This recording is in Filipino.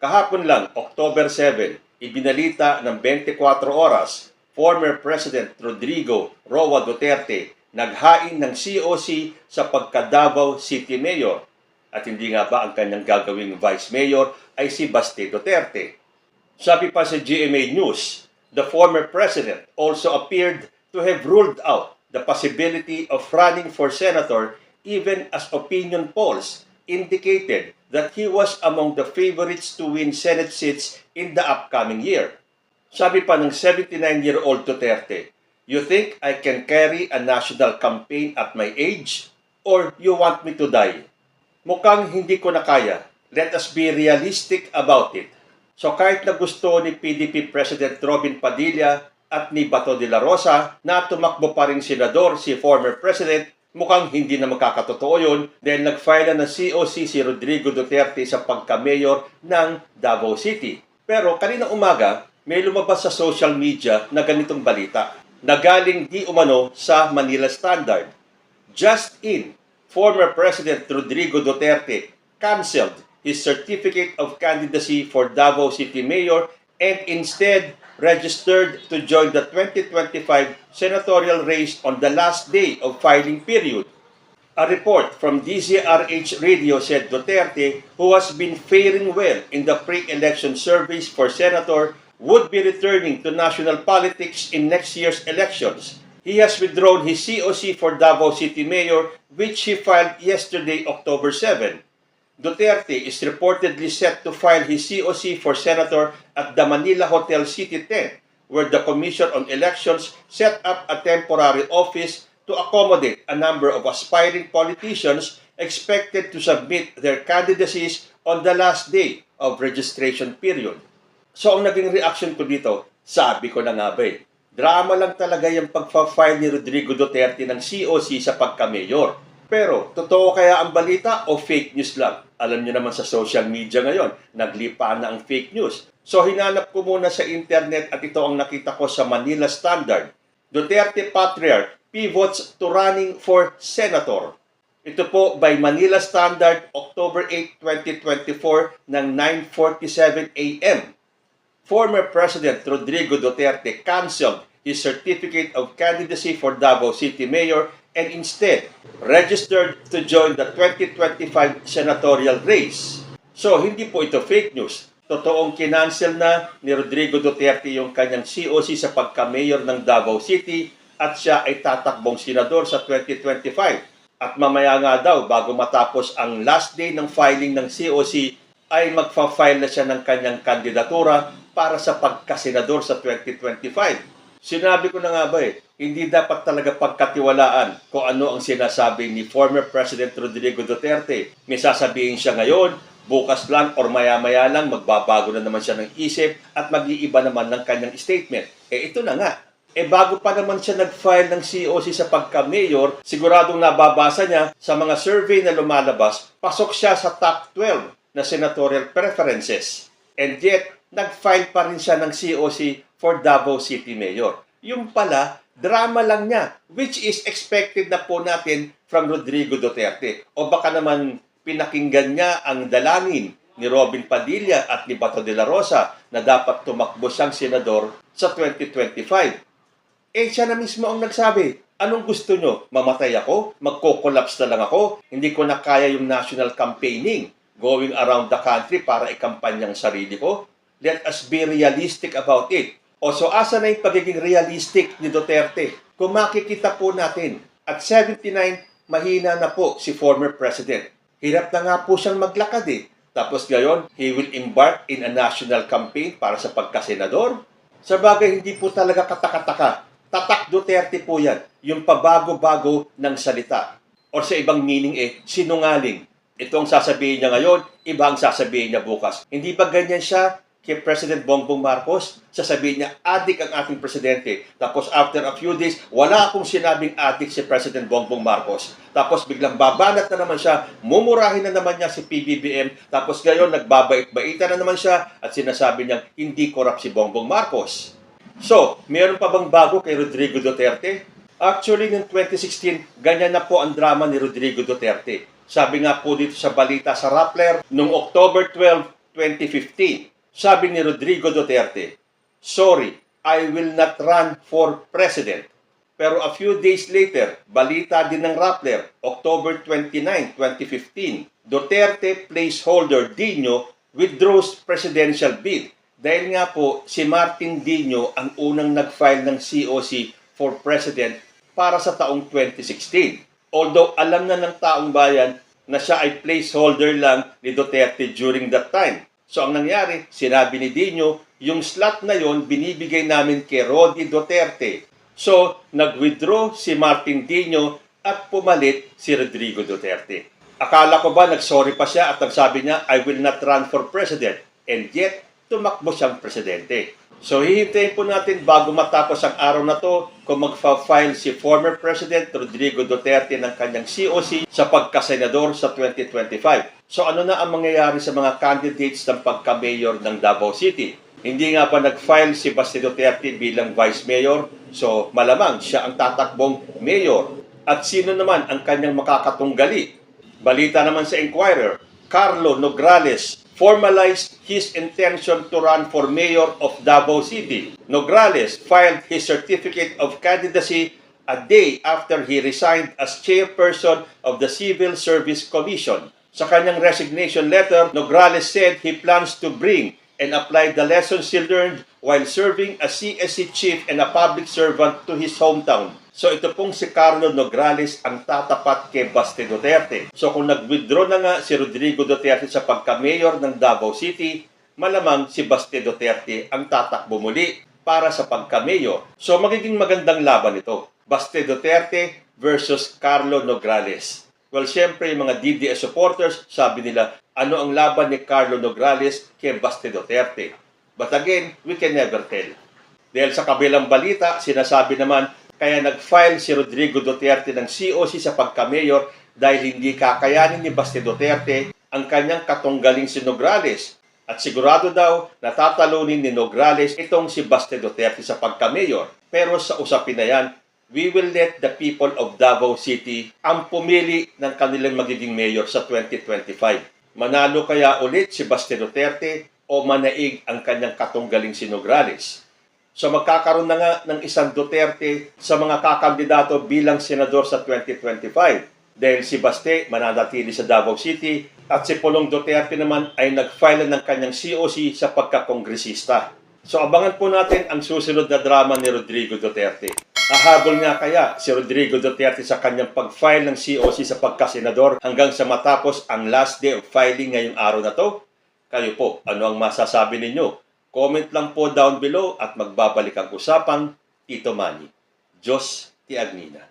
Kahapon lang, October 7, ibinalita ng 24 oras, former President Rodrigo Roa Duterte naghain ng COC sa pagka-Davao City Mayor. At hindi nga ba ang kanyang gagawing Vice Mayor ay si Baste Duterte. Sabi pa sa GMA News, the former President also appeared to have ruled out the possibility of running for senator even as opinion polls indicated that he was among the favorites to win Senate seats in the upcoming year. Sabi pa ng 79-year-old Duterte, "You think I can carry a national campaign at my age? Or you want me to die? Mukhang hindi ko na kaya. Let us be realistic about it." So kahit na gusto ni PDP President Robin Padilla at ni Bato de la Rosa na tumakbo pa rin senador si former President, mukhang hindi na magkakatotoo yun dahil nag-file na ng COC si Rodrigo Duterte sa pagka-mayor ng Davao City. Pero kanina umaga, may lumabas sa social media na ganitong balita na galing di umano sa Manila Standard. Just in, former President Rodrigo Duterte canceled his certificate of candidacy for Davao City Mayor and instead registered to join the 2025 senatorial race on the last day of filing period. A report from DZRH Radio said Duterte, who has been faring well in the pre-election surveys for senator, would be returning to national politics in next year's elections. He has withdrawn his COC for Davao City Mayor, which he filed yesterday, October 7. Duterte is reportedly set to file his COC for senator at the Manila Hotel City 10, where the Commission on Elections set up a temporary office to accommodate a number of aspiring politicians expected to submit their candidacies on the last day of registration period. So ang naging reaction ko dito, sabi ko na nga ba drama lang talaga yung pagpa-file ni Rodrigo Duterte ng COC sa pagka-mayor. Pero, totoo kaya ang balita o fake news lang? Alam niyo naman sa social media ngayon, naglipa na ang fake news. So, hinanap ko muna sa internet at ito ang nakita ko sa Manila Standard. Duterte Patriarch pivots to running for senator. Ito po by Manila Standard, October 8, 2024 ng 9:47 a.m. Former President Rodrigo Duterte canceled his certificate of candidacy for Davao City Mayor and instead registered to join the 2025 senatorial race. So, hindi po ito fake news. Totoong kinancel na ni Rodrigo Duterte yung kanyang COC sa pagka-mayor ng Davao City at siya ay tatakbong senador sa 2025. At mamaya nga daw, bago matapos ang last day ng filing ng COC, ay magfa-file na siya ng kanyang kandidatura para sa pagkasenador sa 2025. Sinabi ko na nga ba hindi dapat talaga pagkatiwalaan kung ano ang sinasabi ni former President Rodrigo Duterte. May sasabihin siya ngayon, bukas lang or maya-maya lang magbabago na naman siya ng isip at mag-iiba naman ng kanyang statement. Ito na nga. Bago pa naman siya nag-file ng COC sa pagka-mayor, siguradong nababasa niya sa mga survey na lumalabas, pasok siya sa top 12 na senatorial preferences. And yet, nag-file pa rin siya ng COC for Davao City Mayor. Yung pala, drama lang niya, which is expected na po natin from Rodrigo Duterte. O baka naman pinakinggan niya ang dalangin ni Robin Padilla at ni Bato de la Rosa na dapat tumakbo siyang senador sa 2025. Siya na mismo ang nagsabi, anong gusto nyo? Mamatay ako? Magko-collapse na lang ako? Hindi ko na kaya yung national campaigning, going around the country para ikampanyang sarili ko? Let us be realistic about it. O so asa na yung pagiging realistic ni Duterte? Kung makikita po natin, at 79, mahina na po si former president. Hirap na nga po siyang maglakad Tapos ngayon, he will embark in a national campaign para sa pagkasenador. Sa bagay, hindi po talaga katakataka. Tatak Duterte po yan, yung pabago-bago ng salita. O sa ibang meaning sinungaling. Ito ang sasabihin niya ngayon, iba ang sasabihin niya bukas. Hindi ba ganyan siya kay President Bongbong Marcos? Sasabihin niya, adik ang ating presidente. Tapos after a few days, wala akong sinabing adik si President Bongbong Marcos. Tapos biglang babanat na naman siya, mumurahin na naman niya si PBBM. Tapos ngayon, nagbabait-baitan na naman siya at sinasabi niya, hindi korap si Bongbong Marcos. So, meron pa bang bago kay Rodrigo Duterte? Actually, noong 2016, ganyan na po ang drama ni Rodrigo Duterte. Sabi nga po dito sa balita sa Rappler, noong October 12, 2015. Sabi ni Rodrigo Duterte, "Sorry, I will not run for president." Pero a few days later, balita din ng Rappler, October 29, 2015, Duterte placeholder Dino withdraws presidential bid. Dahil nga po, si Martin Dino ang unang nag-file ng COC for president para sa taong 2016. Although alam na ng taong bayan na siya ay placeholder lang ni Duterte during that time. So ang nangyari, sinabi ni Dino, yung slot na yon binibigay namin kay Rodi Duterte. So nag-withdraw si Martin Dino at pumalit si Rodrigo Duterte. Akala ko ba nagsorry pa siya at nagsabi niya, "I will not run for president." And yet, tumakbo siyang presidente. So hihintayin po natin bago matapos ang araw na to kung magfa-file si former President Rodrigo Duterte ng kanyang COC sa pagkasenador sa 2025. So ano na ang mangyayari sa mga candidates ng pagka-mayor ng Davao City? Hindi nga pa nag-file si Baste Duterte bilang Vice Mayor, so malamang siya ang tatakbong mayor. At sino naman ang kanyang makakatunggali? Balita naman sa Inquirer, Carlo Nograles formalized his intention to run for mayor of Davao City. Nograles filed his certificate of candidacy a day after he resigned as chairperson of the Civil Service Commission. Sa kanyang resignation letter, Nograles said he plans to bring and apply the lessons he learned while serving as CSC chief and a public servant to his hometown. So ito pong si Carlo Nograles ang tatapat kay Baste Duterte. So kung nag-withdraw na nga si Rodrigo Duterte sa pagka-mayor ng Davao City, malamang si Baste Duterte ang tatakbo muli para sa pagka-mayor. So magiging magandang laban ito. Baste Duterte versus Carlo Nograles. Well, syempre yung mga DDS supporters, sabi nila, ano ang laban ni Carlo Nograles kay Baste Duterte? But again, we can never tell. Dahil sa kabilang balita, sinasabi naman, kaya nag-file si Rodrigo Duterte ng COC sa pagka-mayor dahil hindi kakayanin ni Baste Duterte ang kanyang katunggaling si Nograles. At sigurado daw natatalunin ni Nograles itong si Baste Duterte sa pagka-mayor. Pero sa usapin na yan, we will let the people of Davao City ang pumili ng kanilang magiging mayor sa 2025. Manalo kaya ulit si Baste Duterte o manaig ang kanyang katunggaling si Nograles? So magkakaroon na nga ng isang Duterte sa mga kakandidato bilang senador sa 2025 dahil si Baste mananatili sa Davao City at si Pulong Duterte naman ay nag-file ng kanyang COC sa pagkakongresista. So abangan po natin ang susunod na drama ni Rodrigo Duterte. Hahabol nga kaya si Rodrigo Duterte sa kanyang pag-file ng COC sa pagkasenador hanggang sa matapos ang last day of filing ngayong araw na to? Kayo po, ano ang masasabi ninyo? Comment lang po down below at magbabalik ang usapang Tito Manny. Diyos ti Agnina.